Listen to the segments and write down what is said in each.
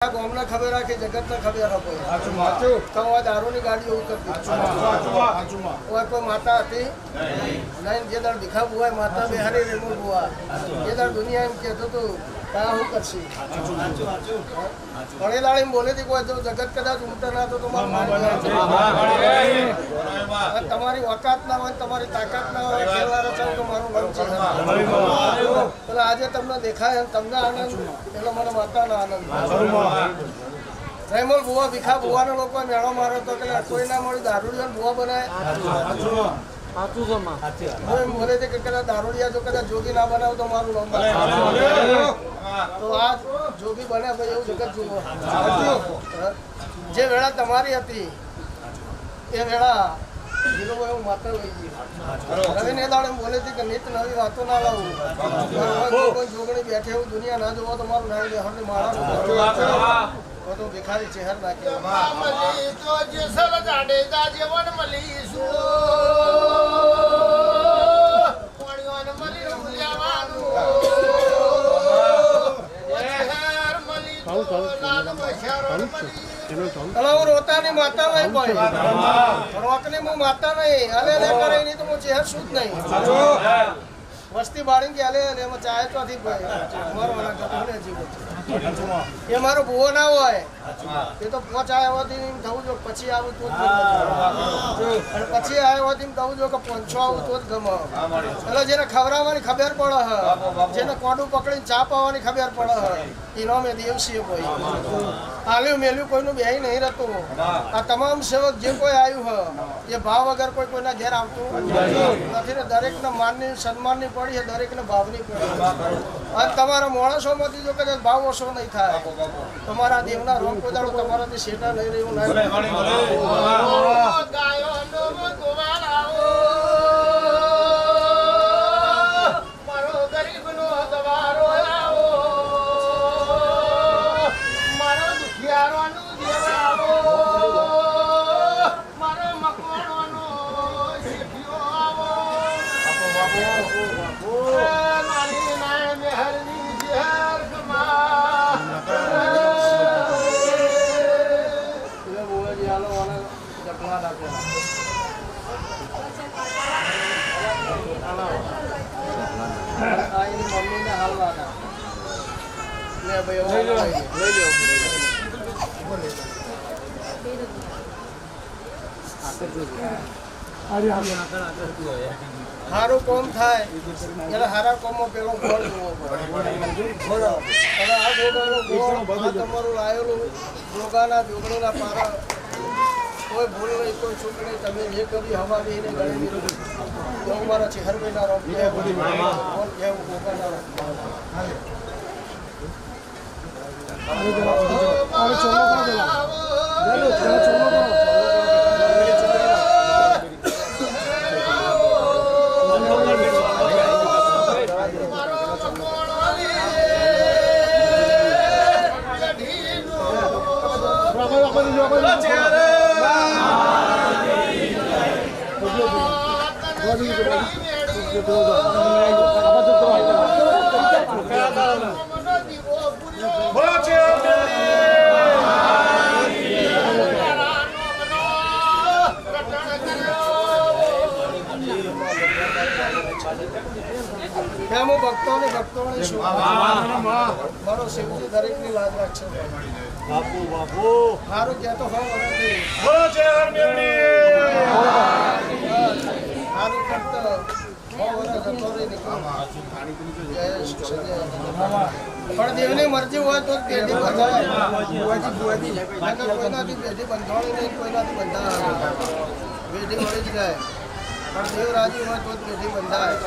ગામના ખબર રાખે જગતને ખબર આપે તો આ દારૂની ગાડીઓ ઉતરતી ઓય કોઈ માતા હતી નહીં જે દાડ ભીખા બુઆ માતા બેહારી રેમો બુઆ જે દાડ દુનિયા એમ કહેતો તો તા હું કરશી ભણેલાળી બોલે હતી કોઈ જગત કદાચ ઉમટા ના તો તમારી ઓકાત ના હોય તમારી તાકાત ના હોય ખેલવા રચાવ તો મારું નામ છે એટલે આજે તમને દેખાય તમને આનંદ એટલે મને માતાનો આનંદ રેમોલ બુઆ ભીખા બુવાનો લોકો મેળો મારો તો કે કોઈ ના મળી દારૂડિયા બુઆ બનાય બોલે છે કે કદાચ દારૂડિયા જો કદાચ જોગી ના બનાવ તો મારું નામ તો આ જોગી બને ભાઈ એવું જગત જુઓ જે વેળા તમારી હતી એ વેળા એવું માત્ર લઈ ગઈ રવિને દાડે બોલે છે કે નિત નવી વાતો ના લાવું જોગણી બેઠે એવું દુનિયા ના જોવો તો મારું નામ બેહરની માળા તો ભિખારી ચહેર રોતાની માતા નહીં ભાઈ રોકની હું માતા નહીં અલે કરે નહીં તો હું ચહેર શું જ નહીં વસ્તી બાળી કે અલે એમાં ચાહે તો એ મારો ભૂવો ના હોય એ તો પહોંચાય હોવાથી થવું જો પછી આવું તો પછી આવ્યો હોવાથી કહું જો કે પહોંચો આવું તો જ ગમે એટલે જેને ખવડાવવાની ખબર પડે જેને કોડું પકડીને ચા પાવાની ખબર પડે એનો મેં દેવસીએ કોઈ આલ્યું મેલ્યું કોઈનું બે નહીં રહેતું આ તમામ સેવક જે કોઈ આવ્યું એ ભાવ વગર કોઈ કોઈના ઘેર આવતું નથી ને દરેકને માનની સન્માનની પડી છે દરેકને ભાવની પડી અને તમારા માણસોમાંથી જો કદાચ ભાવ ઓછો નહીં થાય તમારા દેવના રોમ કોદાળો તમારાથી શેટા નહીં રહ્યું મમ્મીને હાલવાના સારું કોમ થાય એટલે સારા કોમમાં પેલો ફળ જોવો પડે આ તમારું લાયેલું જોગાના જોગણીના પારા કોઈ ભૂલ નહીં કોઈ ચૂક નહીં તમે જે કરી હવા બેને ગણી એવું મારા ચહેર મહિના રોપ ભક્તોને શું મારો શિવજી દરેકની લાજ રાખશે બાપુ બાપુ સારું કહેતો હોવ સારું કરતો પણ દેવની મરજી હોય તો પેઢી બંધાય કોઈનાથી પેઢી બંધાણી નહીં કોઈનાથી બંધાય પેઢી મળી જ જાય પણ દેવ રાજી હોય તો પેઢી બંધાય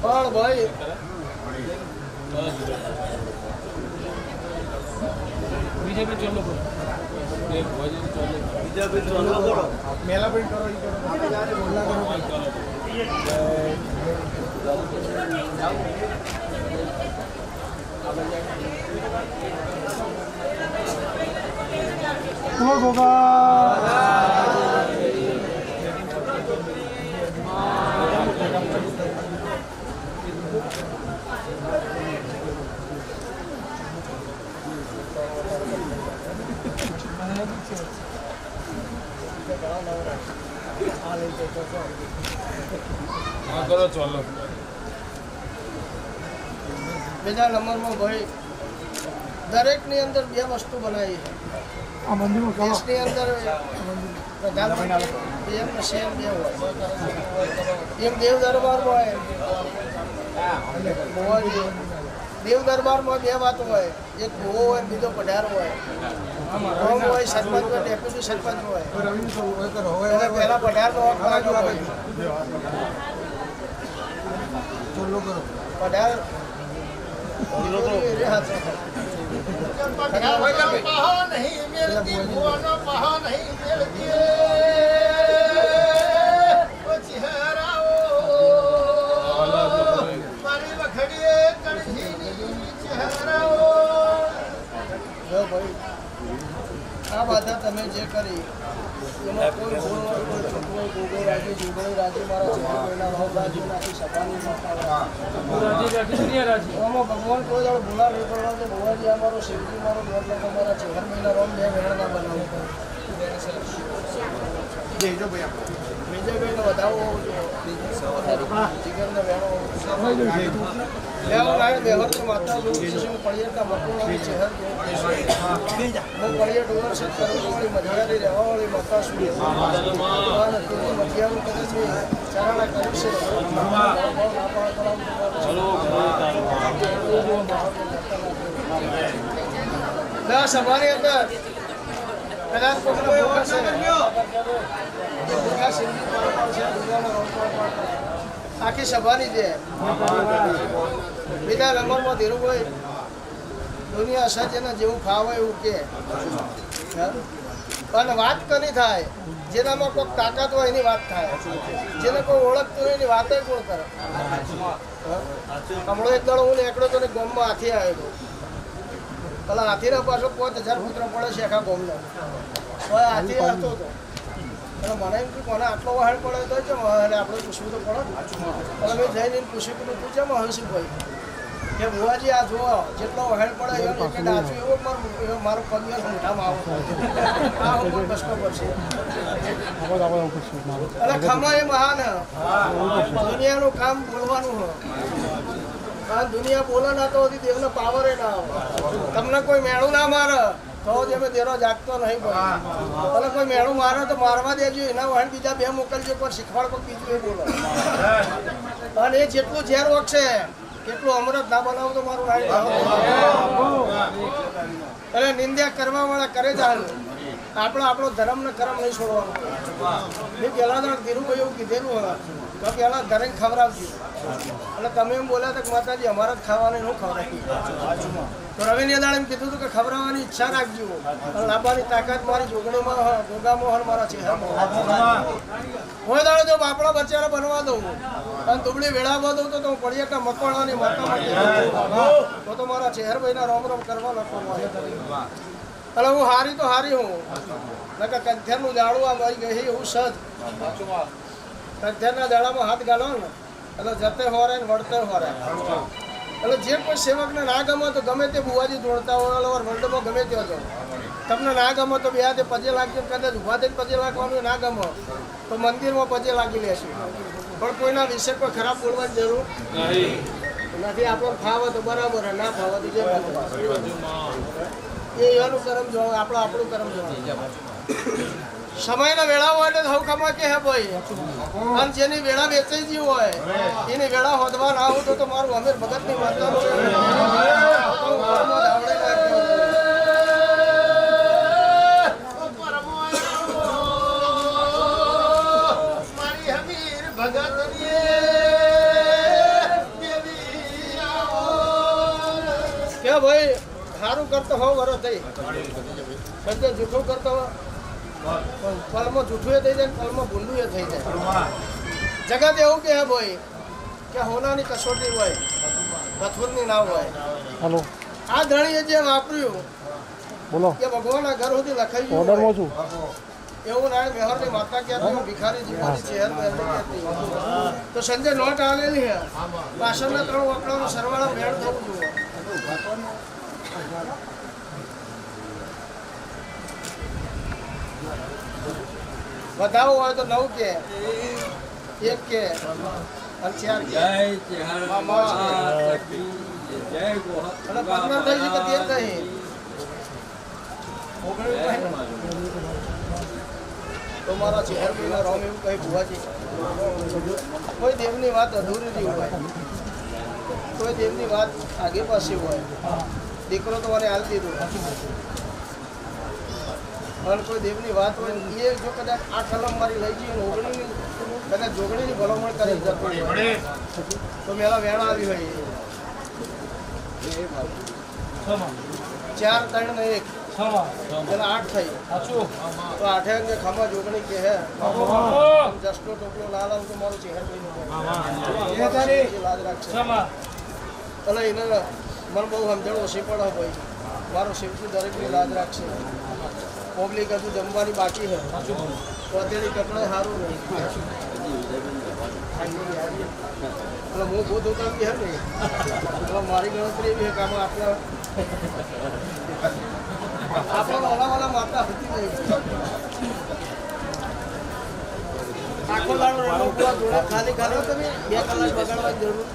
પણ ભાઈ બીજેપી ચાલો કરો બીજેપી ચાલો કરો મેલા પણ કરો કરો ચાલો બીજા નંબરમાં ભાઈ દરેકની અંદર બે વસ્તુ બનાવી છે આ મંદિરમાં દેશની અંદર પ્રધાનમંત્રી એમ સેમ બે હોય એમ દેવ દરબારમાં હોય દેવ દરબારમાં બે વાત હોય એક ભૂવો હોય બીજો પઢાર હોય રોમ હોય સરપંચ હોય ડેપ્યુટી સરપંચ હોય એટલે પહેલા પઢારનો હક કરાજો હોય પઢાર આ બાધા તમે જે કરી એમાં કોઈ ભૂલ હોય કોઈ છૂટ હોય ગોગો રાજી જુગળી રાજી મારા ચહેરા કોઈના ભાવ રાજી નાખી સપાની આમાં ભગવાન કોઈ દાડો ભૂલા નહીં પડવા કે ભુવાજી અમારો શિવજી મારો દોઢ લાખ અમારા ચહેર મહિના રોમ બે વેણ ના બનાવો બીજે કોઈને વધાવો જીગરને વેણો વ્યવહાર માતા પળિયટના મકુણાની ચહેર હું પળિયટ વર્ષ કરવાવાળી મધવાળી રહેવાવાળી માતા છું મધ્યાનું કદાચ ચારાના કર્યું છે સભાની અંદર કદાચ આખી સભાની છે બીજા નંબરમાં ધીરુભાઈ દુનિયા સજ્જને જેવું ફાવે એવું કે અને વાત કોની થાય જેનામાં કોઈ તાકાત હોય એની વાત થાય જેને કોઈ ઓળખતું હોય એની વાત કોણ કરે હમણાં એક દાડો હું નીકળ્યો તો ને ગામમાં હાથી આવ્યો પેલા હાથીના પાછો 5000 પુત્ર પડે છે આખા ગામનો હાથી આવતો હતો અને મને એમ કે કોને આટલો વહાડ પડે તો છે અને આપણે પૂછવું તો પડે અને મેં જઈને પૂછ્યું કે તું કેમ હશું ભાઈ કે ભુવાજી આ જુઓ જેટલો વહેણ પડે એમ કે નાચું એવો મારો પગ મોઢામાં આવો આ હું કષ્ટ પડશે એટલે ખમા એ મહાન દુનિયાનું કામ બોલવાનું હોય દુનિયા બોલે ના તો દેવનો પાવર એ ના આવે તમને કોઈ મેળું ના મારે તો જ અમે દેરો જાગતો નહીં ભલે કોઈ મેળું મારે તો મારવા દેજો એના વહેણ બીજા બે મોકલજો પણ શીખવાડ કોઈ બીજું એ બોલો અને એ જેટલું ઝેર વખશે એટલું અમૃત ના બનાવું તો મારું નાઈ એટલે નિંદ્યા કરવા વાળા કરે જ આપણો ધર્મ ને કર્મ નહીં છોડવાનો મેં પહેલા તો ધીરુભાઈ એવું કીધેલું તો પહેલા ધરેને ખવડાવજો એટલે તમે એમ બોલ્યા હતા કે માતાજી અમારે જ ખાવાની હું ખવડાવી તો રવિની દાળ એમ કીધું હતું કે ખવડાવવાની ઈચ્છા રાખજો અને લાવવાની તાકાત મારી જોગણીમાં ગોગામોહન મારા ચહેરામાં હું દાડો જો બાપડા બચ્ચાને બનવા દઉં અને દુબળી વેળાવવા દઉં તો હું પડિયાકા મકવાણાની માતા માટે તો મારા ચહેરભાઈના રોમ રોમ કરવા લખો એટલે હું હારી તો હારી હું નકર કંથેરનું દાડું આ મારી ગઈ એવું સજ કંથેરના દાડામાં હાથ ગાળો ને એટલે જતે હોરે ને વળતે હોરે એટલે જે કોઈ સેવકને ના ગમે તો ગમે તે બુવાજી દોડતા હોય વર્લ્ડમાં ગમે તે હતો તમને ના ગમે તો બે હાથે પજે લાગશે કદાચ ઉભા થઈને પજે લાગવાનું ના ગમે તો મંદિરમાં પજે લાગી લેશું પણ કોઈના વિશે કોઈ ખરાબ બોલવાની જરૂર નથી આપણને ફાવે તો બરાબર ના ફાવે તો જે એનું કર્મ જોવા આપણે આપણું કર્મ જોવા સમયના વેળા હોય એટલે સૌ ખમા કે હે ભાઈ અને જેની વેળા વેચાઈ ગઈ હોય એની વેળા હોદવા ના આવું તો મારું અમીર ભગતની માતા કે ભાઈ સારું કરતો હો વરો થઈ બધે જૂઠું કરતો હો ફલમાં જૂઠું એ થઈ જાય ફલમાં ભૂંડું એ થઈ જાય જગત એવું કે હે ભાઈ કે હોનાની કસોટી હોય પથ્થરની ના હોય હાલો આ ધણીએ જે વાપર્યું બોલો કે ભગવાનના ઘર સુધી લખાઈ ગયું ઓર્ડરમાં હોય. છું એવું ના મેહરની માતા કહેતી ભિખારી જીવવાની ચહેર કહેતી તો સંજય નોટ આલેલી હે પાછળના 3 આંકડાનો સરવાળો મેળ થવું જોઈએ વધાવો હોય તો 9 કે 1 કે અને 4 કે અને 15 થઈ ગઈ કે 13 થઈ 19 તો મારા ચહેર પર રોમ એવું કહી ભુવાજી કોઈ દેવની વાત અધૂરી રહી હોય કોઈ દેવની વાત આગે પાછી હોય દીકરો તો મને હાલ દીધું અને કોઈ દેવની વાત હોય એ જો કદાચ આ કલમ મારી લઈ જઈએ ઓગણીની કદાચ જોગણીની ભલામણ કરી જતો હોય તો મેળા વેણા આવી હોય 4 3 ને 1 પેલા 8 થઈ તો 8 અંગે ખમા જોગણી કે હે જસ્ટો ટોપલો લાલ આવું તો મારું ચહેર લાજ રાખશે એટલે એને મને બહુ સમજણ ઓછી પડે ભાઈ મારો શિવજી દરેકની લાજ રાખશે પબ્લિક હજુ જમવાની બાકી છે વધેલી કપડે સારું નહીં એટલે હું ભૂત ઉતરતી હે ને એટલે મારી ગણતરી એવી કામ આપણે ઓલા માતા હતી નહીં આખો દાડો રમો પૂરા જોડે ખાલી તમે 2 કલાક બગાડવાની જરૂર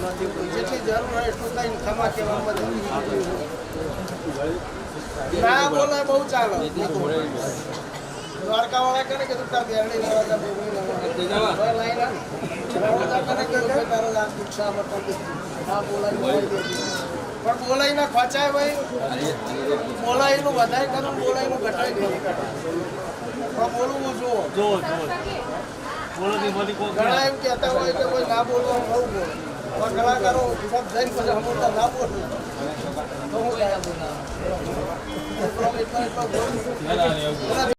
નથી જેટલી જરૂર હોય એટલું કઈ ખમા કહેવામાં ના બોલાય બહુ ચાલે દ્વારકા વાળા કરે કે તું તાર બેરણી નવરાજા ભોગવી નવરાજા લાઈન કરે કે તારો લાખ દુક્ષા બતા હા બોલાય પણ બોલાઈ ના ખોચાય ભાઈ બોલાઈ નું વધારે કરું બોલાઈ નું ઘટાય નહીં પણ બોલવું જુઓ ઘણા એમ કહેતા હોય કે કોઈ ના બોલવાનું બહુ બોલે પણ કલાકારો સબ જઈને પછી હમણાં ના બોલું તો હું ગયા બોલું એટલા બોલું